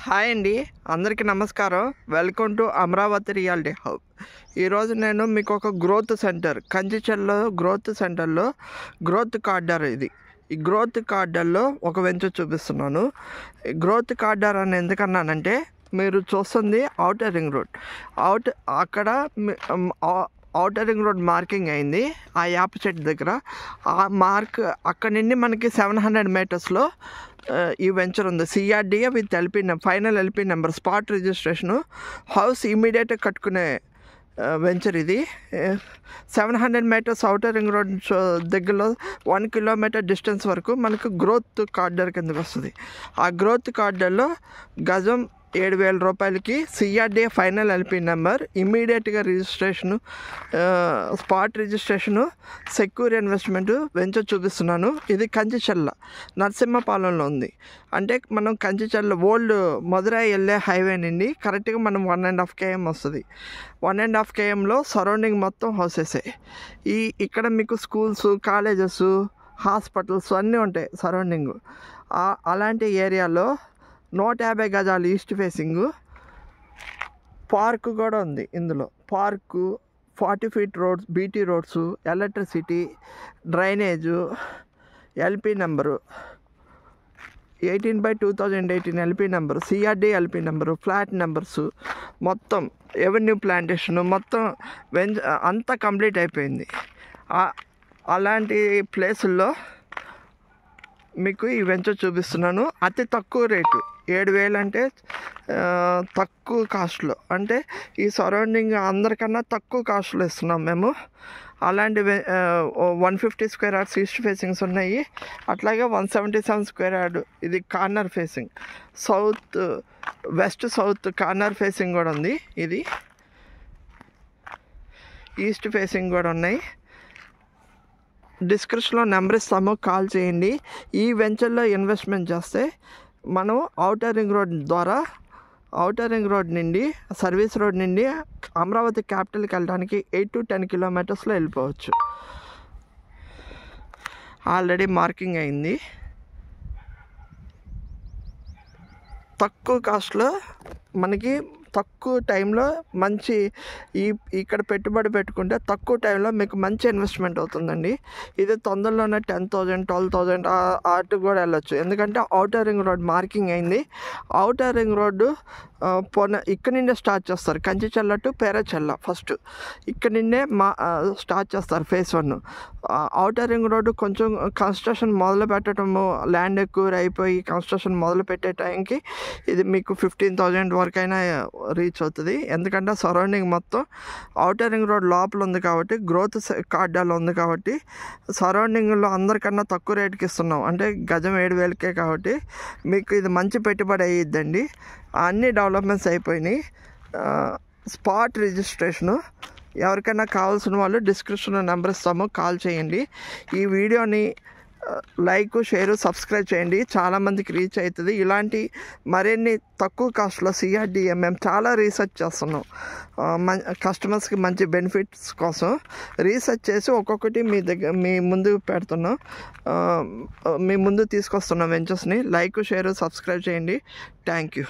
Hi అండి, అందరికీ నమస్కారం. Welcome to Amaravati reality hub. ఈరోజు నేను మీకు ఒక గ్రోత్ సెంటర్, కంచిచెర్లో గ్రోత్ సెంటర్లో గ్రోత్ కార్డర్ ఈ గ్రోత్ కార్డర్లో ఒక వెంచర్ చూపిస్తున్నాను. ఈ గ్రోత్ కార్డర్ అని ఎందుకన్నానంటే, మీరు చూస్తుంది ఔటర్ రింగ్ రోడ్. అక్కడ ఔటర్ రింగ్ రోడ్ మార్కింగ్ అయింది ఆ యాప్ సెట్ దగ్గర. ఆ మార్క్ అక్కడ నుండి మనకి 700 మీటర్స్లో ఈ వెంచర్ ఉంది. CRDA with final LP number, spot registration, house ఇమీడియట్గా కట్టుకునే వెంచర్ ఇది. 700 మీటర్స్ ఔటర్ రింగ్ రోడ్ దగ్గరలో 1 కిలోమీటర్ డిస్టెన్స్ వరకు మనకు గ్రోత్ కార్డర్ కిందకి వస్తుంది. ఆ గ్రోత్ కార్డర్లో గజం 7,000 రూపాయలకి సిఆర్డిఏ ఫైనల్ ఎల్పి నెంబర్, ఇమీడియట్గా registration, spot registration, secure investment venture చూపిస్తున్నాను. ఇది కంచిచెర్ల నరసింహపాలెంలో ఉంది. అంటే మనం కంచిచెర్ల ఓల్డ్ మధురై వెళ్ళే హైవే నుండి కరెక్ట్గా మనం 1.5 km వస్తుంది. 1.5 kmలో సరౌండింగ్ మొత్తం హౌసెసే. ఇక్కడ మీకు స్కూల్స్, కాలేజెస్, హాస్పిటల్స్ అన్నీ ఉంటాయి సరౌండింగ్. అలాంటి ఏరియాలో 150 గజాలు ఈస్ట్ ఫేసింగ్, పార్క్ కూడా ఉంది. ఇందులో park, 40 feet roads, BT roads, electricity, drainage, LP number 18/2018 LP number, CRD LP number, flat numbers, మొత్తం ఎవెన్యూ ప్లాంటేషన్, మొత్తం అంతా కంప్లీట్ అయిపోయింది. అలాంటి ప్లేసుల్లో మీకు ఈ వెంచర్ చూపిస్తున్నాను. అతి తక్కువ రేటు 7,000 అంటే తక్కువ కాస్ట్లో, అంటే ఈ సరౌండింగ్ అందరికన్నా తక్కువ కాస్ట్లో ఇస్తున్నాం మేము. అలాంటి 150 square yards ఈస్ట్ ఫేసింగ్స్ ఉన్నాయి. అట్లాగే 177 square yard ఇది corner facing, west south corner facing కూడా ఉంది. ఇది ఈస్ట్ ఫేసింగ్ కూడా ఉన్నాయి. డిస్క్రిప్షన్లో నెంబర్ ఇస్తాము, కాల్ చేయండి. ఈ వెంచర్లో ఇన్వెస్ట్మెంట్ చేస్తే మనం ఔటర్ రింగ్ రోడ్ ద్వారా, ఔటర్ రింగ్ రోడ్ నుండి, సర్వీస్ రోడ్ నుండి అమరావతి క్యాపిటల్కి వెళ్ళడానికి 8 to 10 kilometers వెళ్ళిపోవచ్చు. ఆల్రెడీ మార్కింగ్ అయింది. తక్కువ కాస్ట్లో మనకి తక్కువ టైంలో మంచి ఇక్కడ పెట్టుబడి పెట్టుకుంటే తక్కువ టైంలో మీకు మంచి ఇన్వెస్ట్మెంట్ అవుతుందండి. ఇది తొందరలోనే 10,000, 12,000 అటు కూడా వెళ్ళొచ్చు. ఎందుకంటే ఔటర్ రింగ్ రోడ్ మార్కింగ్ అయింది. ఔటర్ రింగ్ రోడ్డు ఇక్కడ నుండే స్టార్ట్ చేస్తారు. కంచిచెర్ల టు పేరచెర్ల ఫస్ట్ ఇక్కడ నుండే స్టార్ట్ చేస్తారు ఫేజ్ 1. ఔటర్ రింగ్ రోడ్డు కొంచెం కన్స్ట్రక్షన్ మొదలు పెట్టడము, ల్యాండ్ ఎక్కువ అయిపోయి కన్స్ట్రక్షన్ మొదలు పెట్టే టైంకి ఇది మీకు 15,000 వరకైనా రీచ్ అవుతుంది. ఎందుకంటే సరౌండింగ్ మొత్తం ఔటర్ రింగ్ రోడ్ లోపల ఉంది కాబట్టి, గ్రోత్ కార్డర్లో ఉంది కాబట్టి సరౌండింగ్లో అందరికన్నా తక్కువ రేటుకి ఇస్తున్నాం. అంటే గజం 7,000కే కాబట్టి మీకు ఇది మంచి పెట్టుబడి అయ్యిద్దండి. అన్ని డెవలప్మెంట్స్ అయిపోయినాయి. స్పాట్ రిజిస్ట్రేషను ఎవరికైనా కావాల్సిన వాళ్ళు డిస్క్రిప్షన్లో నెంబర్ ఇస్తాము, కాల్ చేయండి. ఈ వీడియోని లైక్, షేరు, సబ్స్క్రైబ్ చేయండి. చాలామందికి రీచ్ అవుతుంది. ఇలాంటి మరిన్ని తక్కువ కాస్ట్లో సిఆర్డిఏ మేము చాలా రీసెర్చ్ చేస్తున్నాం. కస్టమర్స్కి మంచి బెనిఫిట్స్ కోసం రీసెర్చ్ చేసి ఒక్కొక్కటి మీ ముందు పెడుతున్నాం, మీ ముందు తీసుకొస్తున్నాం వెంచర్స్ని. లైక్, షేరు, సబ్స్క్రైబ్ చేయండి. Thank you.